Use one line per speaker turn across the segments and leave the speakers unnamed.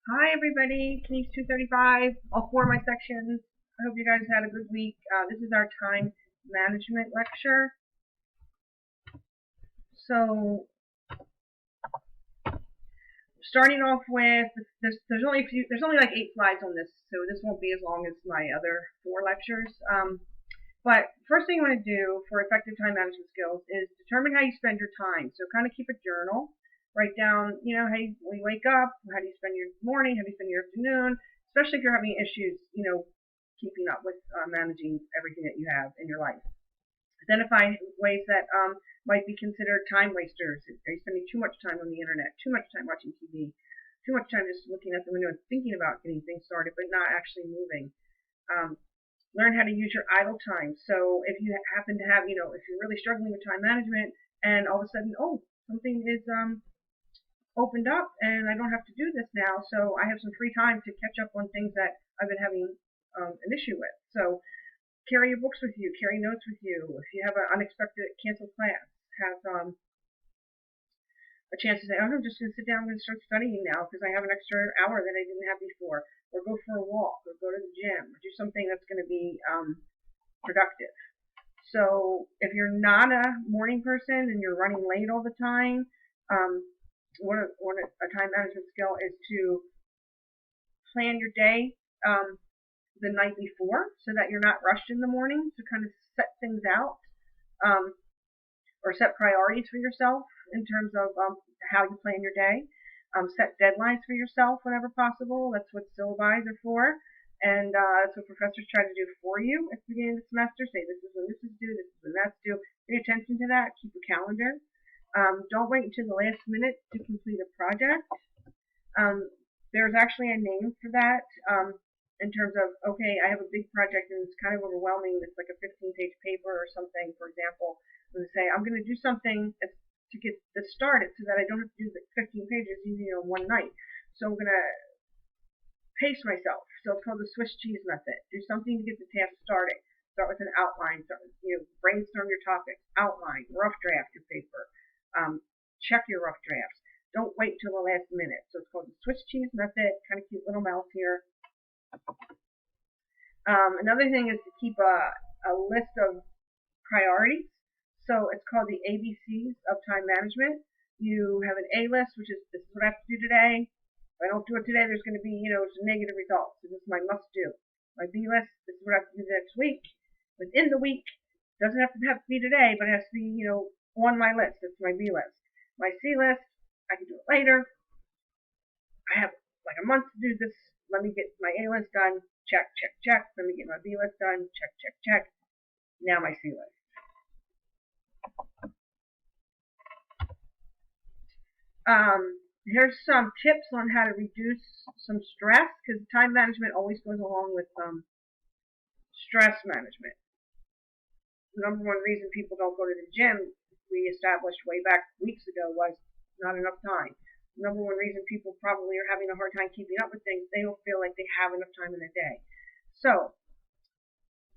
Hi everybody, KNES 235, all four of my sections. I hope you guys had a good week. This is our time management lecture. So, starting off with, there's only like 8 slides on this, so this won't be as long as my other 4 lectures. But first thing you want to do for effective time management skills is determine how you spend your time. So kind of keep a journal. Write down, how you wake up, how do you spend your morning, how do you spend your afternoon, especially if you're having issues, keeping up with managing everything that you have in your life. Identify ways that might be considered time wasters. Are you spending too much time on the internet, too much time watching TV, too much time just looking at the window and thinking about getting things started, but not actually moving? Learn how to use your idle time. So if you happen to have, if you're really struggling with time management and all of a sudden, something is opened up and I don't have to do this now, so I have some free time to catch up on things that I've been having an issue with. So carry your books with you, carry notes with you. If you have an unexpected canceled class, have a chance to say, I'm just going to sit down and start studying now because I have an extra hour that I didn't have before, or go for a walk, or go to the gym, or do something that's going to be productive. So if you're not a morning person and you're running late all the time, one a time management skill is to plan your day the night before so that you're not rushed in the morning, to kind of set things out, or set priorities for yourself in terms of how you plan your day. Set deadlines for yourself whenever possible. That's what syllabi are for. And that's what professors try to do for you at the beginning of the semester. Say, this is when this is due, this is when that's due. Pay attention to that. Keep a calendar. Don't wait until the last minute to complete a project. There's actually a name for that in terms of, okay, I have a big project and it's kind of overwhelming. It's like a 15-page paper or something, for example. And say, I'm going to do something to get this started so that I don't have to do the 15 pages one night. So I'm going to pace myself. So it's called the Swiss cheese method. Do something to get the task started. Start with an outline. Brainstorm your topics. Outline. Rough draft your paper. Check your rough drafts. Don't wait till the last minute. So it's called the Swiss cheese method. Kind of cute little mouth here. Another thing is to keep a list of priorities. So it's called the ABCs of time management. You have an A list, which is, this is what I have to do today. If I don't do it today, there's going to be, some negative results. So this is my must do. My B list, this is what I have to do next week. Within the week, doesn't have to be today, but it has to be, on my list. That's my B list. My C list, I can do it later. I have like a month to do this. Let me get my A list done. Check, check, check. Let me get my B list done. Check, check, check. Now my C list. Here's some tips on how to reduce some stress, because time management always goes along with stress management. The number one reason people don't go to the gym, we established way back weeks ago, was not enough time. The number one reason people probably are having a hard time keeping up with things, they don't feel like they have enough time in a day. So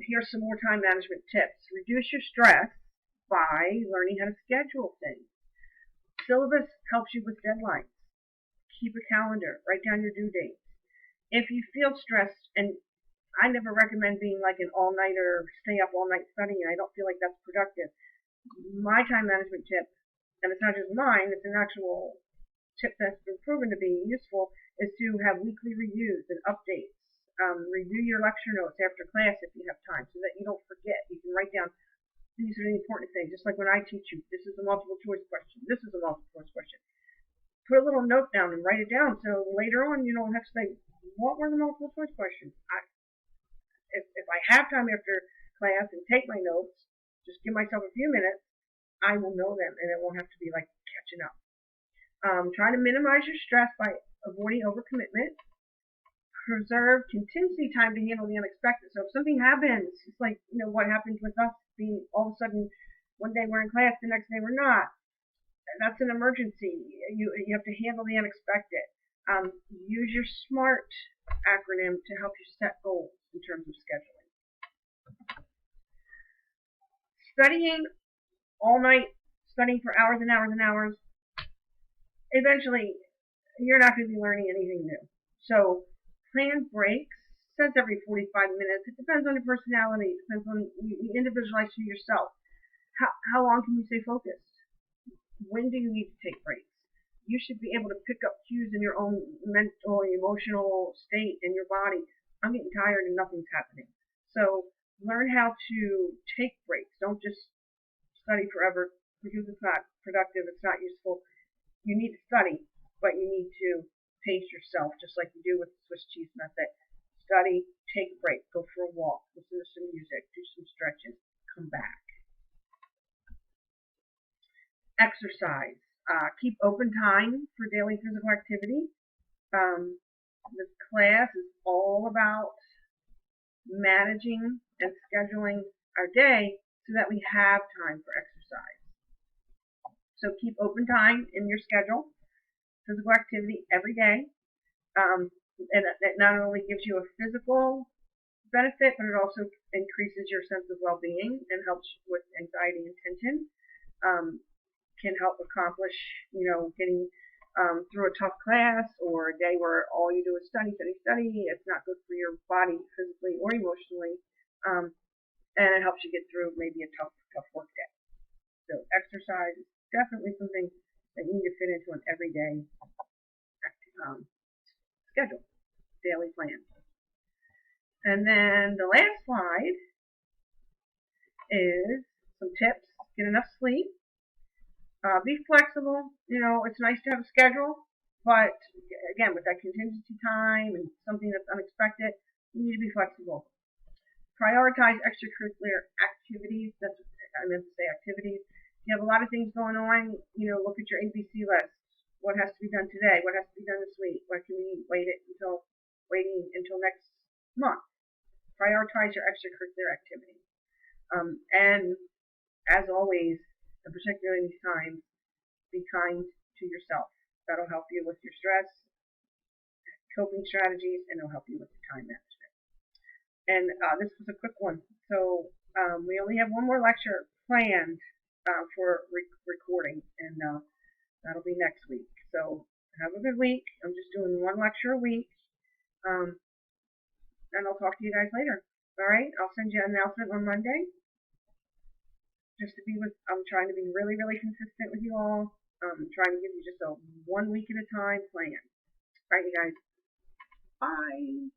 here's some more time management tips. Reduce your stress by learning how to schedule things. Syllabus helps you with deadlines. Keep a calendar. Write down your due dates. If you feel stressed, and I never recommend being like an all-nighter, stay up all night studying. I don't feel like that's productive. My time management tip, and it's not just mine, it's an actual tip that's been proven to be useful, is to have weekly reviews and updates. Review your lecture notes after class if you have time, so that you don't forget. You can write down, these are the important things. Just like when I teach you, this is a multiple choice question. This is a multiple choice question. Put a little note down and write it down, so later on you don't have to say, what were the multiple choice questions? If I have time after class and take my notes, just give myself a few minutes, I will know them, and it won't have to be like catching up. Try to minimize your stress by avoiding overcommitment. Preserve contingency time to handle the unexpected. So if something happens, it's like, what happened with us being all of a sudden, one day we're in class, the next day we're not. That's an emergency. You have to handle the unexpected. Use your SMART acronym to help you set goals in terms of scheduling. Studying all night, studying for hours and hours and hours, eventually you're not going to be learning anything new. So plan breaks. Says every 45 minutes. It depends on your personality. It depends on you individualize to yourself. How long can you stay focused? When do you need to take breaks? You should be able to pick up cues in your own mental and emotional state in your body. I'm getting tired and nothing's happening. So learn how to take breaks. Don't just study forever because it's not productive, it's not useful. You need to study, but you need to pace yourself just like you do with the Swiss cheese method. Study, take a break, go for a walk, listen to some music, do some stretches, come back. Exercise. Keep open time for daily physical activity. This class is all about managing and scheduling our day so that we have time for exercise. So keep open time in your schedule, physical activity every day. And it not only gives you a physical benefit, but it also increases your sense of well-being and helps with anxiety and tension. Can help accomplish, getting through a tough class or a day where all you do is study, study, study. It's not good for your body physically or emotionally, and it helps you get through maybe a tough work day. So exercise is definitely something that you need to fit into an everyday schedule, daily plan. And then the last slide is some tips. Get enough sleep. Be flexible. It's nice to have a schedule, but again, with that contingency time and something that's unexpected, you need to be flexible. Prioritize extracurricular activities. That's I meant to say activities. You have a lot of things going on. Look at your ABC list. What has to be done today? What has to be done this week? What can we waiting until next month? Prioritize your extracurricular activities. And as always, and particularly in these times, be kind to yourself. That'll help you with your stress, coping strategies, and it'll help you with your time management. And this was a quick one. So we only have one more lecture planned for recording, and that'll be next week. So have a good week. I'm just doing one lecture a week, and I'll talk to you guys later. All right, I'll send you an announcement on Monday. I'm trying to be really, really consistent with you all. I'm trying to give you just a 1 week at a time plan. All right, you guys. Bye.